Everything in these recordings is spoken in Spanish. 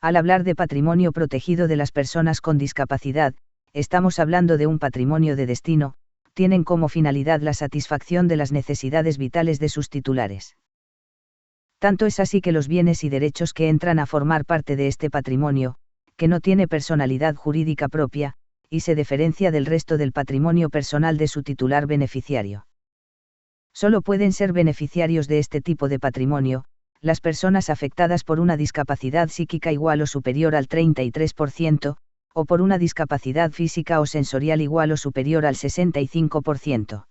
Al hablar de patrimonio protegido de las personas con discapacidad, estamos hablando de un patrimonio de destino, tienen como finalidad la satisfacción de las necesidades vitales de sus titulares. Tanto es así que los bienes y derechos que entran a formar parte de este patrimonio, que no tiene personalidad jurídica propia, y se diferencia del resto del patrimonio personal de su titular beneficiario. Solo pueden ser beneficiarios de este tipo de patrimonio, las personas afectadas por una discapacidad psíquica igual o superior al 33%, o por una discapacidad física o sensorial igual o superior al 65%.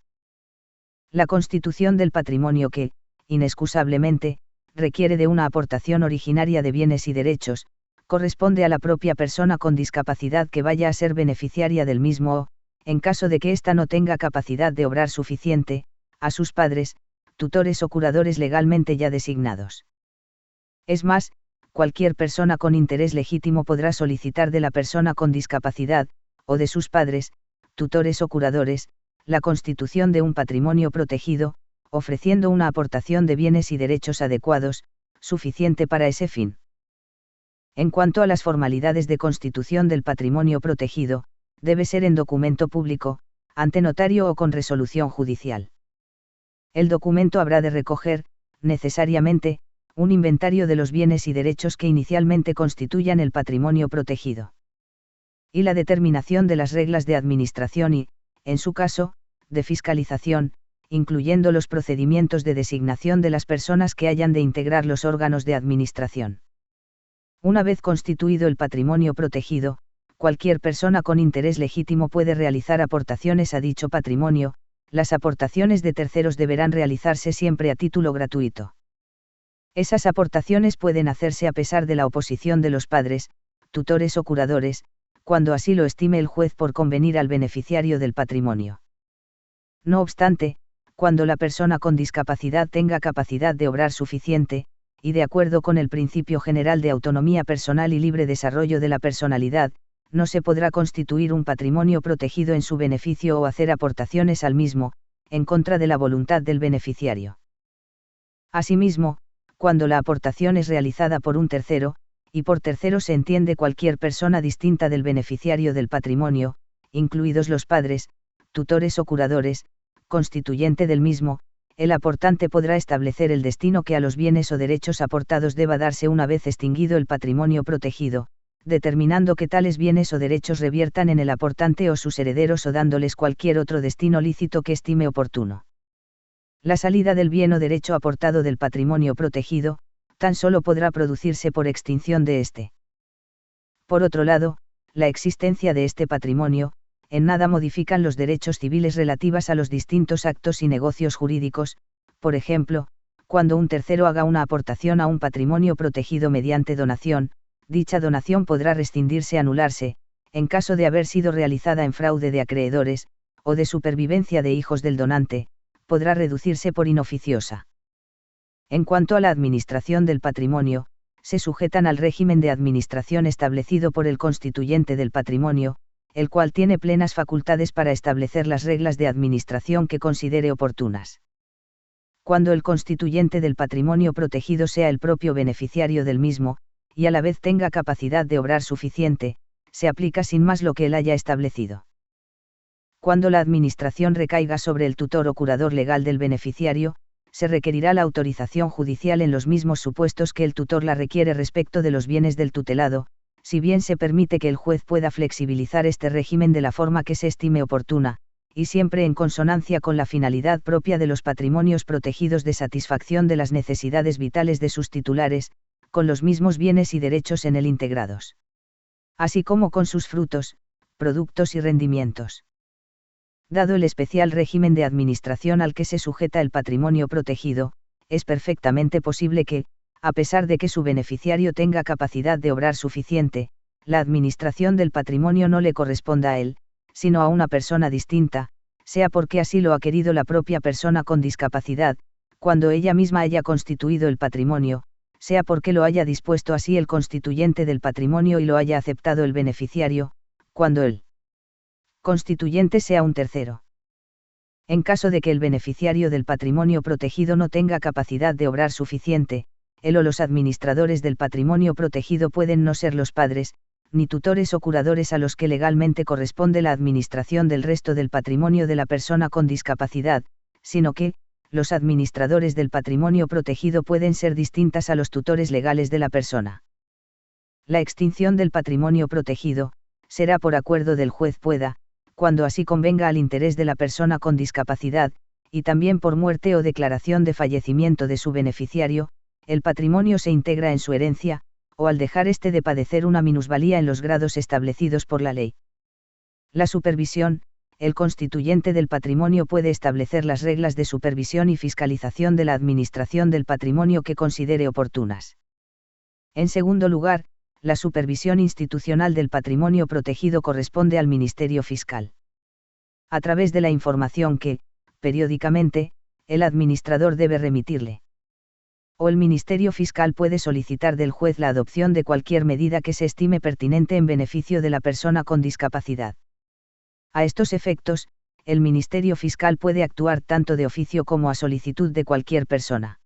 La constitución del patrimonio que, inexcusablemente, requiere de una aportación originaria de bienes y derechos, corresponde a la propia persona con discapacidad que vaya a ser beneficiaria del mismo o, en caso de que ésta no tenga capacidad de obrar suficiente, a sus padres, tutores o curadores legalmente ya designados. Es más, cualquier persona con interés legítimo podrá solicitar de la persona con discapacidad, o de sus padres, tutores o curadores, la constitución de un patrimonio protegido, ofreciendo una aportación de bienes y derechos adecuados, suficiente para ese fin. En cuanto a las formalidades de constitución del patrimonio protegido, debe ser en documento público, ante notario o con resolución judicial. El documento habrá de recoger, necesariamente, un inventario de los bienes y derechos que inicialmente constituyan el patrimonio protegido. Y la determinación de las reglas de administración y, en su caso, de fiscalización, incluyendo los procedimientos de designación de las personas que hayan de integrar los órganos de administración. Una vez constituido el patrimonio protegido, cualquier persona con interés legítimo puede realizar aportaciones a dicho patrimonio. Las aportaciones de terceros deberán realizarse siempre a título gratuito. Esas aportaciones pueden hacerse a pesar de la oposición de los padres, tutores o curadores, cuando así lo estime el juez por convenir al beneficiario del patrimonio. No obstante, cuando la persona con discapacidad tenga capacidad de obrar suficiente, y de acuerdo con el principio general de autonomía personal y libre desarrollo de la personalidad, no se podrá constituir un patrimonio protegido en su beneficio o hacer aportaciones al mismo, en contra de la voluntad del beneficiario. Asimismo, cuando la aportación es realizada por un tercero, y por tercero se entiende cualquier persona distinta del beneficiario del patrimonio, incluidos los padres, tutores o curadores, constituyente del mismo, el aportante podrá establecer el destino que a los bienes o derechos aportados deba darse una vez extinguido el patrimonio protegido, determinando que tales bienes o derechos reviertan en el aportante o sus herederos o dándoles cualquier otro destino lícito que estime oportuno. La salida del bien o derecho aportado del patrimonio protegido, tan solo podrá producirse por extinción de éste. Por otro lado, la existencia de este patrimonio, en nada modifican los derechos civiles relativas a los distintos actos y negocios jurídicos, por ejemplo, cuando un tercero haga una aportación a un patrimonio protegido mediante donación, dicha donación podrá rescindirse, anularse, en caso de haber sido realizada en fraude de acreedores, o de supervivencia de hijos del donante, podrá reducirse por inoficiosa. En cuanto a la administración del patrimonio, se sujetan al régimen de administración establecido por el constituyente del patrimonio, el cual tiene plenas facultades para establecer las reglas de administración que considere oportunas. Cuando el constituyente del patrimonio protegido sea el propio beneficiario del mismo, y a la vez tenga capacidad de obrar suficiente, se aplica sin más lo que él haya establecido. Cuando la administración recaiga sobre el tutor o curador legal del beneficiario, se requerirá la autorización judicial en los mismos supuestos que el tutor la requiere respecto de los bienes del tutelado, si bien se permite que el juez pueda flexibilizar este régimen de la forma que se estime oportuna, y siempre en consonancia con la finalidad propia de los patrimonios protegidos de satisfacción de las necesidades vitales de sus titulares, con los mismos bienes y derechos en él integrados. Así como con sus frutos, productos y rendimientos. Dado el especial régimen de administración al que se sujeta el patrimonio protegido, es perfectamente posible que, a pesar de que su beneficiario tenga capacidad de obrar suficiente, la administración del patrimonio no le corresponda a él, sino a una persona distinta, sea porque así lo ha querido la propia persona con discapacidad, cuando ella misma haya constituido el patrimonio, sea porque lo haya dispuesto así el constituyente del patrimonio y lo haya aceptado el beneficiario, cuando el constituyente sea un tercero. En caso de que el beneficiario del patrimonio protegido no tenga capacidad de obrar suficiente, él o los administradores del patrimonio protegido pueden no ser los padres, ni tutores o curadores a los que legalmente corresponde la administración del resto del patrimonio de la persona con discapacidad, sino que, los administradores del patrimonio protegido pueden ser distintas a los tutores legales de la persona. La extinción del patrimonio protegido, será por acuerdo del juez pueda, cuando así convenga al interés de la persona con discapacidad, y también por muerte o declaración de fallecimiento de su beneficiario, el patrimonio se integra en su herencia, o al dejar éste de padecer una minusvalía en los grados establecidos por la ley. La supervisión. El constituyente del patrimonio puede establecer las reglas de supervisión y fiscalización de la administración del patrimonio que considere oportunas. En segundo lugar, la supervisión institucional del patrimonio protegido corresponde al Ministerio Fiscal. A través de la información que, periódicamente, el administrador debe remitirle. O el Ministerio Fiscal puede solicitar del juez la adopción de cualquier medida que se estime pertinente en beneficio de la persona con discapacidad. A estos efectos, el Ministerio Fiscal puede actuar tanto de oficio como a solicitud de cualquier persona.